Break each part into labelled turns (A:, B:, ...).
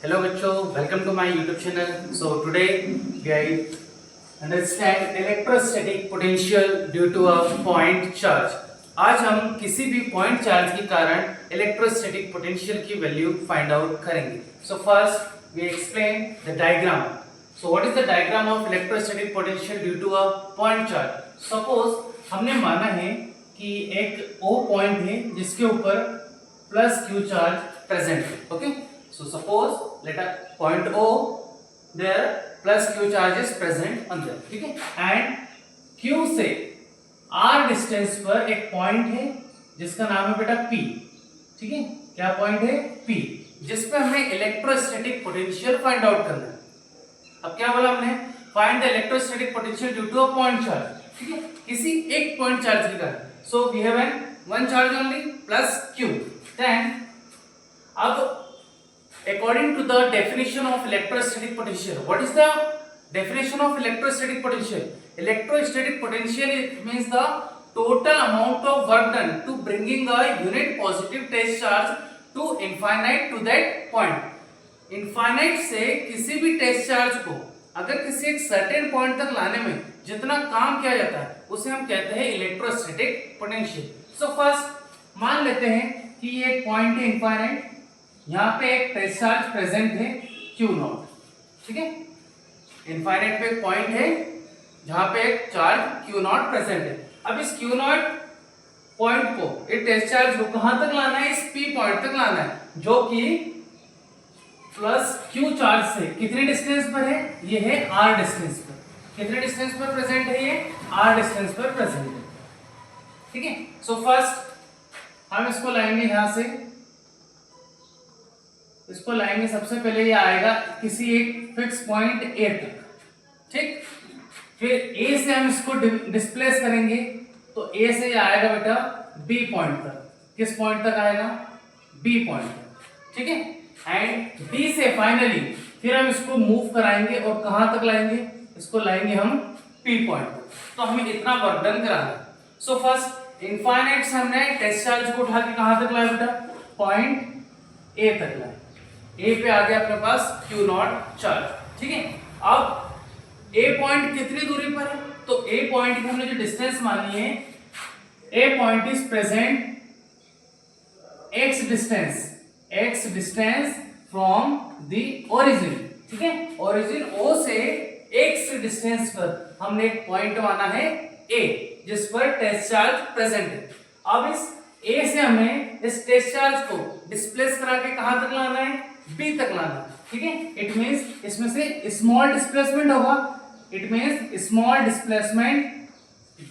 A: Hello बच्चों, welcome to my YouTube channel. So today we understand electrostatic potential due to a point charge. आज हम किसी भी point charge के कारण electrostatic potential की value find out करेंगे. So first we explain the diagram. So what is the diagram of electrostatic potential due to a point charge? Suppose हमने माना है कि एक O point है जिसके ऊपर plus Q charge present है. Okay? So suppose let a point O, there plus Q charge is present on there, ठीक है? And Q से R डिस्टेंस पर एक पॉइंट है जिसका नाम है बेटा P, ठीक है? क्या पॉइंट है? P, जिस पे हमें इलेक्ट्रोस्टैटिक पोटेंशियल फाइंड आउट करना है. अब क्या बोला हमने? Find the electrostatic potential due to a point charge, ठीक है? किसी एक पॉइंट चार्ज के कारण. So we have an one charge only plus Q. Then अब according to the definition of electrostatic potential, what is the definition of electrostatic potential? Electrostatic potential means the total amount of work done to bringing a unit positive test charge to infinite to that point. Infinite से किसी भी test charge को अगर किसी एक certain point तक लाने में जितना काम किया जाता है उसे हम कहते हैं इलेक्ट्रोस्टैटिक पोटेंशियल. सो फर्स्ट मान लेते हैं कि ये एक पॉइंट है इनफाइनाइट, यहाँ पे एक टेस्ट चार्ज प्रेजेंट है Q0, ठीक है? इनफाइनाइट पे एक पॉइंट है जहां पे एक चार्ज Q0 प्रेजेंट है. अब इस Q0 पॉइंट को, इस टेस्ट चार्ज को कहां तक लाना है? इस P पॉइंट तक लाना है जो कि प्लस Q चार्ज से कितने डिस्टेंस पर है? ये है R डिस्टेंस पर. कितने डिस्टेंस पर प्रेजेंट है? ये R डिस्टेंस पर प्रेजेंट है, ठीक है? सो फर्स्ट हम इसको लाएंगे यहां से, इसको लाएंगे सबसे पहले ये आएगा किसी एक फिक्स पॉइंट A तक, ठीक? फिर A से हम इसको डिस्प्लेस करेंगे तो A से ये आएगा बेटा B पॉइंट तक. किस पॉइंट तक आएगा? B पॉइंट तक, ठीक है? एंड B से फाइनली फिर हम इसको मूव कराएंगे और कहां तक लाएंगे? इसको लाएंगे हम P पॉइंट तक. तो हमें इतना वर्क डन कराना है. सो फर्स्ट इनफाइनाइट से हमने टेस्ट चार्ज को उठा के कहां तक लाया बेटा? पॉइंट A तक लाया. A पे आ गया अपने पास Q0 चार्ज, ठीक है? अब A पॉइंट कितनी दूरी पर है? तो A पॉइंट की हमने जो डिस्टेंस मानी है, A point is present x distance from the origin, ठीक है? ओरिजिन O से x डिस्टेंस पर हमने एक पॉइंट माना है A जिस पर टेस्ट चार्ज प्रेजेंट है. अब इस A से हमें इस टेस्ट चार्ज को डिस्प्लेस करा के कहां तक लाना है? B तक लाना, ठीक है? इट मींस इसमें से स्मॉल डिस्प्लेसमेंट होगा. It means small displacement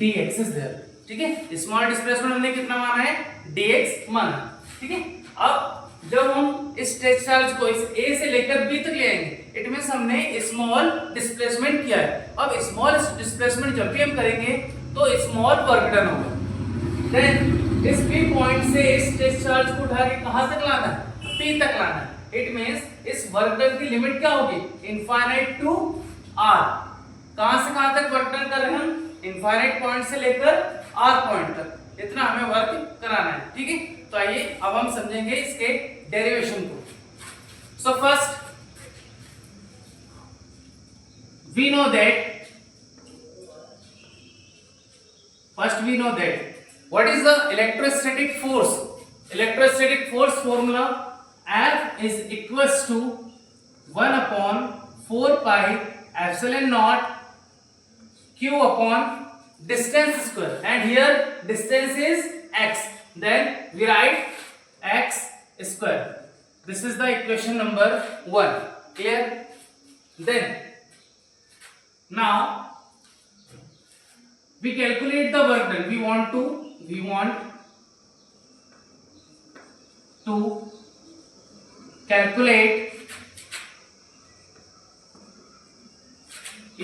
A: dx is there, ठीक है? स्मॉल डिस्प्लेसमेंट हमने कितना माना है? dx माना, ठीक है? अब जब हम इस टेस्ट चार्ज को इस A से लेकर B तक ले आएंगे, इट मींस हमने स्मॉल डिस्प्लेसमेंट किया है. अब स्मॉल डिस्प्लेसमेंट जब भी हम करेंगे तो स्मॉल वर्क डन होगा. देन इस B पॉइंट से इस टेस्ट चार्ज को उठा के कहां तक लाना है? P तक लाना है. इट मींस इस वर्क डन की लिमिट क्या होगी? Infinite to R. कहां से कहां तक वर्क डन कर रहे हैं हम? इनफाइनाइट पॉइंट से लेकर R पॉइंट तक. इतना हमें वर्क कराना है, ठीक है? तो आइए अब हम समझेंगे इसके डेरिवेशन को. So first we know that what is the electrostatic force? Electrostatic force formula F is equals to 1 upon 4 pi epsilon naught Q upon distance square, and here distance is x. Then we write x square. This is the equation number 1. Clear? Then now we calculate the work done. We want to calculate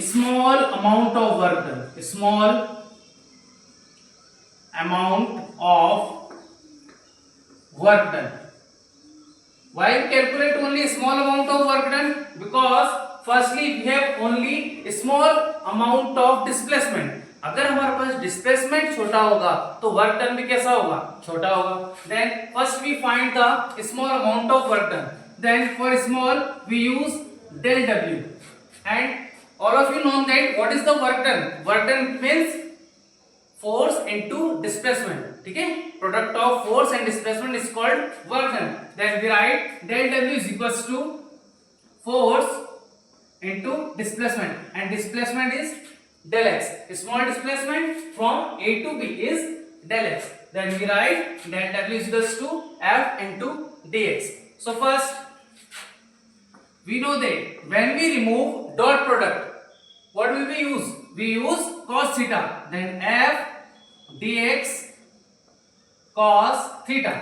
A: small amount of work done. Small amount of work done. Why we calculate only small amount of work done? Because firstly we have only small amount of displacement. अगर हमारे पास displacement छोटा होगा तो work done भी कैसा होगा? छोटा होगा. Then first we find the small amount of work done. then for small we use del W, and all of you know that what is the work done. Work done means force into displacement. ठीक है, product of force and displacement is called work done. Then we write del W is equals to force into displacement, and displacement is del x. Small displacement from A to B is del x. Then we write del W is equals to F into dx. So first we know that when we remove dot product, what will we use? We use cos theta. Then F dx cos theta.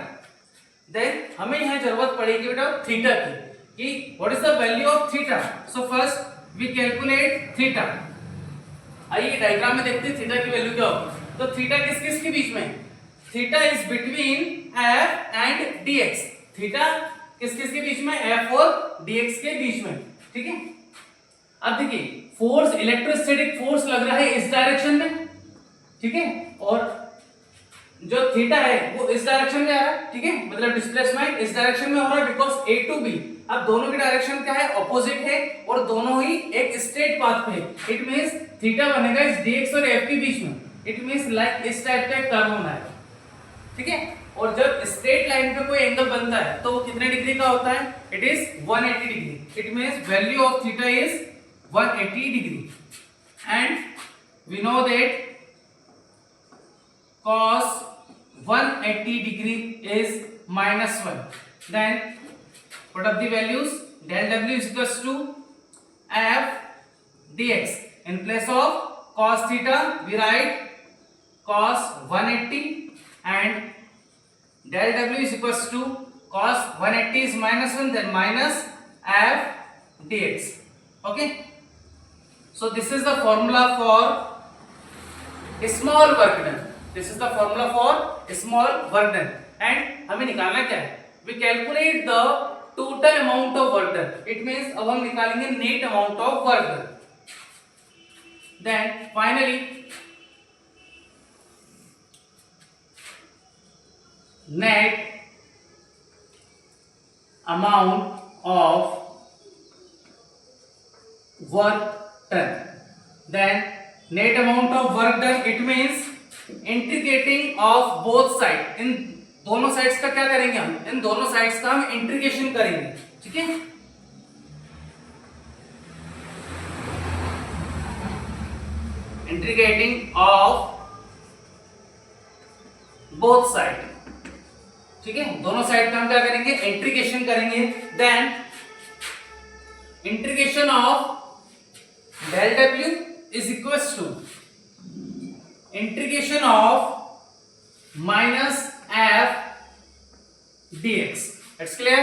A: Then हमें यहाँ जरूरत पड़ेगी बेटा theta की कि what is the value of theta. So first we calculate theta. आइए diagram में देखते हैं थीटा की वैल्यू क्या होगी. तो थीटा किस किस के बीच में? Theta is between f and dx. Theta किस किस के बीच में? f और dx के बीच में. ठीक है, अब देखिए फोर्स, इलेक्ट्रोस्टैटिक फोर्स लग रहा है इस डायरेक्शन में. ठीक है, और जो थीटा है वो इस डायरेक्शन में आ रहा है. ठीक है, मतलब डिस्प्लेसमेंट इस डायरेक्शन में हो रहा है बिकॉज ए टू बी. अब दोनों की डायरेक्शन क्या है? ऑपोजिट है और दोनों ही एक स्ट्रेट पाथ पे है. इट मींस थीटा बनेगा इस dx और f के बीच में. इट मींस लाइक इस टाइप का एक कर्व होना है. ठीक है, और जब स्ट्रेट लाइन पे कोई एंगल बनता है तो वो कितने डिग्री का होता है? It is 180 degree. It means value of theta is 180 degree. And we know that cos 180 degree is -1. Then put up the values. Del W is equals to F dx. In place of cos theta we write cos 180, and del W is equals to cos 180 is -1, then minus F dx. Okay, so this is the formula for small work done. This is the formula for small work done. And हमें निकालना क्या है? We calculate the total amount of work done. It means अब हम निकालेंगे net amount of work done. Then finally net amount of work done. Then net amount of work done, it means integrating of both side. इन दोनों sides का क्या करेंगे हम? इन दोनों साइड्स का हम इंटीग्रेशन करेंगे. ठीक है, इंटीग्रेटिंग ऑफ बोथ साइड. ठीक है, दोनों साइड का हम क्या करेंगे? इंटीग्रेशन करेंगे. Then integration of del W is equals to integration of minus F dx. It's clear.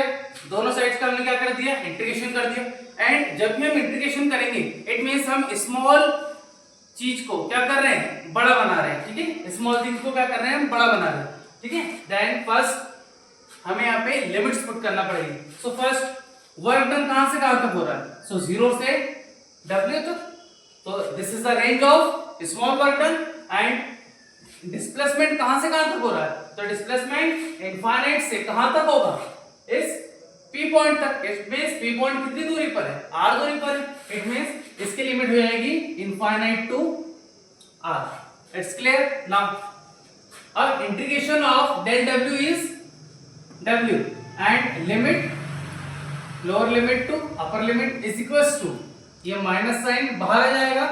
A: दोनों साइड्स का हमने क्या कर दिया? इंटीग्रेशन कर दिया. एंड जब भी हम इंटीग्रेशन करेंगे इट मींस हम स्मॉल चीज को क्या कर रहे हैं? बड़ा बना रहे हैं. ठीक है, स्मॉल थिंग को क्या कर रहे हैं? हम बड़ा बना रहे हैं. ठीक है, देन फर्स्ट हमें यहाँ पे लिमिट्स पुट करना पड़ेगी. सो फर्स्ट वर्क डन कहां से कहां तक हो रहा है? सो 0 से W तक. तो this is the range of small work done. And displacement कहां से कहां तक हो रहा है? तो डिस्प्लेसमेंट इनफाइनाइट से कहां तक होगा? इस P पॉइंट तक. इट मींस P पॉइंट कितनी दूरी पर है? R दूरी पर है. इट मींस इसकी लिमिट हो जाएगी infinite to R. It's clear. Now अब integration of del W is W and limit lower limit to upper limit is equals to, ये माइनस साइन बाहर आ जाएगा.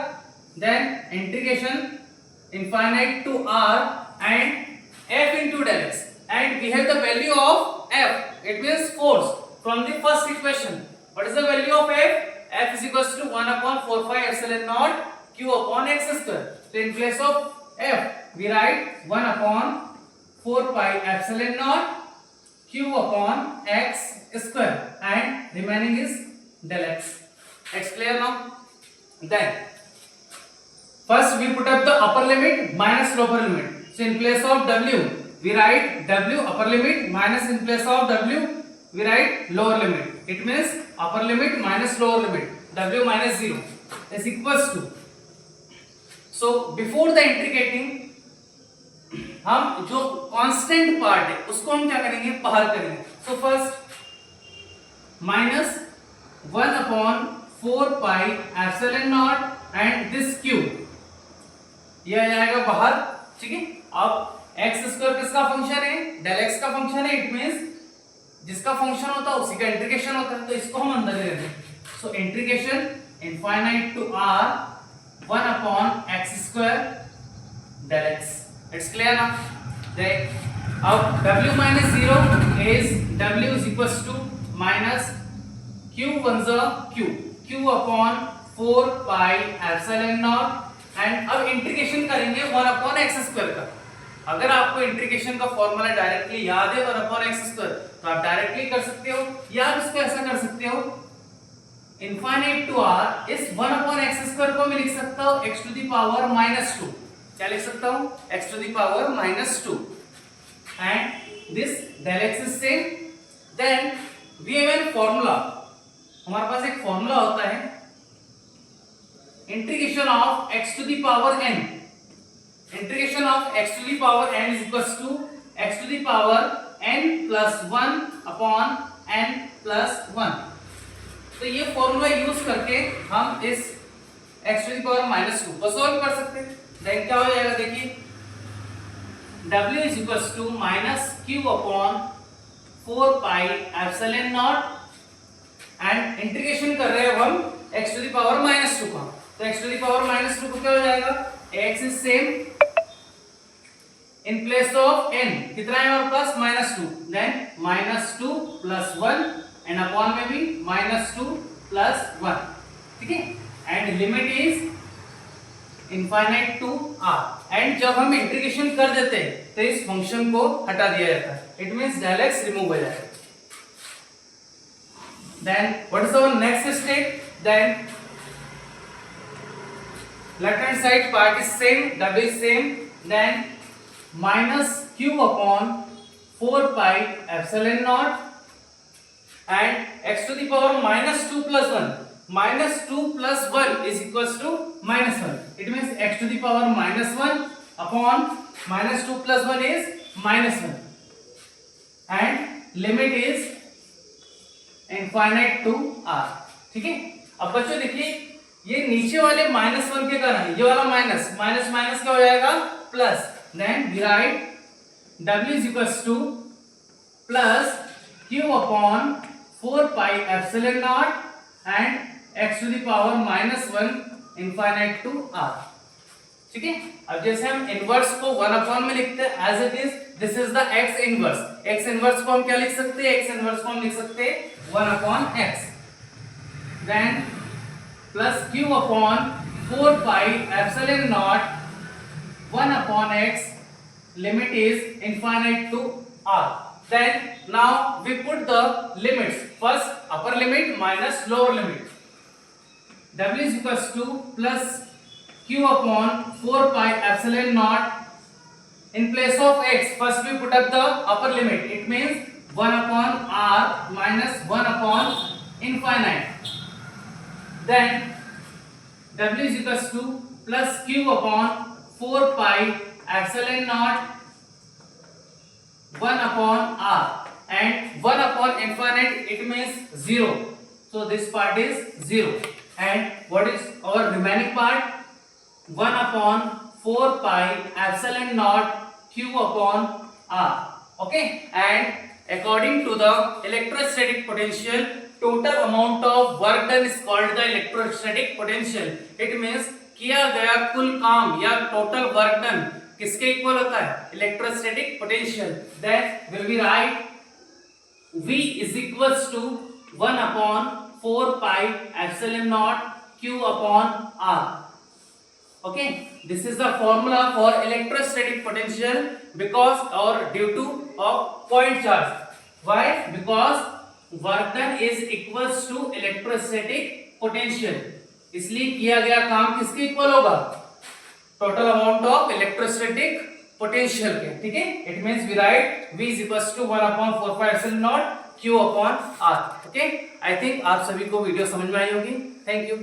A: Then integration infinite to R and F into del x, and we have the value of F. It means force from the first equation. What is the value of F? F is equals to 1 upon 4 pi epsilon naught Q upon x square. So in place of F we write 1 upon 4 pi epsilon naught Q upon x square, and remaining is del x. It's clear now? Then first we put up the upper limit minus lower limit. So in place of W we write W upper limit minus in place of W we write lower limit. It means upper limit minus lower limit. W minus 0 is equals to. So before the integrating हम जो constant part है उसको हम क्या करेंगे? बाहर करेंगे. So first minus 1/4 pi epsilon not and this Q, ये आ जाएगा बाहर, ठीक है। अब एक्स स्क्वायर किसका फंक्शन है, डेल एक्स का फंक्शन है, इट मींस जिसका फंक्शन होता है उसी का इंटीग्रेशन होता है, तो इसको हम अंदर ले लेते हैं। So integration infinite to r 1/x² del x, it's clear ना। देख अब w minus 0 is w is equals to minus q 1 q q upon 4 pi epsilon naught, and अब इंटीग्रेशन करेंगे 1/x² का। अगर आपको इंटीग्रेशन का फॉर्मूला डायरेक्टली याद है 1/x², तो आप डायरेक्टली कर सकते हो, या आप इसको ऐसा कर सकते हो, इनफाइनाइट टू r इस 1/x² को मैं लिख सकता हूं x टू द पावर -2। क्या लिख सकता हूं, x to the power -2, and this del x is same, then we have a formula, हमारे पास एक फॉर्मूला होता है integration of x to the power n, integration of x to the power n is equals to x to the power n plus 1 upon n plus 1। तो ये formula use करके हम इस x to the power -2 को solve कर सकते हैं। Then क्या हो जाएगा, देखिए w is equals to minus q upon 4 pi epsilon naught, and integration कर रहे हैं हम x टू द पावर -2 का, तो x टू द पावर -2 को क्या हो जाएगा, x is same, in place of n कितना है हमारे पास -2, देन -2 plus 1 एंड अपॉन में भी -2 plus 1, ठीक है, and limit is infinite to r, and जब हम इंटीग्रेशन कर देते हैं तो इस फंक्शन को हटा दिया जाता है, it means del x remove हो जाएगा। Then what is our next step, then left hand side part is same, w is same, then minus q upon 4 pi epsilon naught and x to the power -2 plus 1, -2 plus 1 is equals to -1, it means x to the power -1 upon -2 plus 1 is -1, and limit is infinite to r, ठीक है। अब बच्चों देखिए ये नीचे वाले -1 के कारण ये वाला माइनस माइनस माइनस क्या हो जाएगा, plus, then we write w is equals to plus q upon 4 pi epsilon naught and x to the power -1 infinite to r, ठीक है। अब जैसे हम इनवर्स को 1 में लिखते हैं as it is, this is the x inverse, x inverse को हम क्या लिख सकते हैं, x इनवर्स को हम लिख सकते हैं 1/x, then plus q upon 4 pi epsilon naught 1/x, limit is infinite to r, then now we put the limits, first upper limit minus lower limit, w is equals to plus q upon 4 pi epsilon naught, in place of x first we put up the upper limit, it means 1/r minus 1/, then w is equals to plus q upon 4 pi epsilon naught 1/r, and 1/, it means 0, so this part is 0, and what is our remaining part, 1/4 pi epsilon naught q upon r, okay, and according to the electrostatic potential, total amount of work done is called the electrostatic potential, it means किया गया कुल काम या total work done किसके equal होता है, electrostatic potential, that will be right v is equals to 1/4 pi epsilon naught q upon r, okay, this is the formula for electrostatic potential because or due to of point charge, why, because work done is equals to electrostatic potential, इसलिए किया गया काम किसके equal होगा, total amount of electrostatic potential के, ठीक है। It means we write v is equals to 1/4 pi epsilon naught q upon r, okay. I think आप सभी को वीडियो समझ में आई होगी, थैंक यू।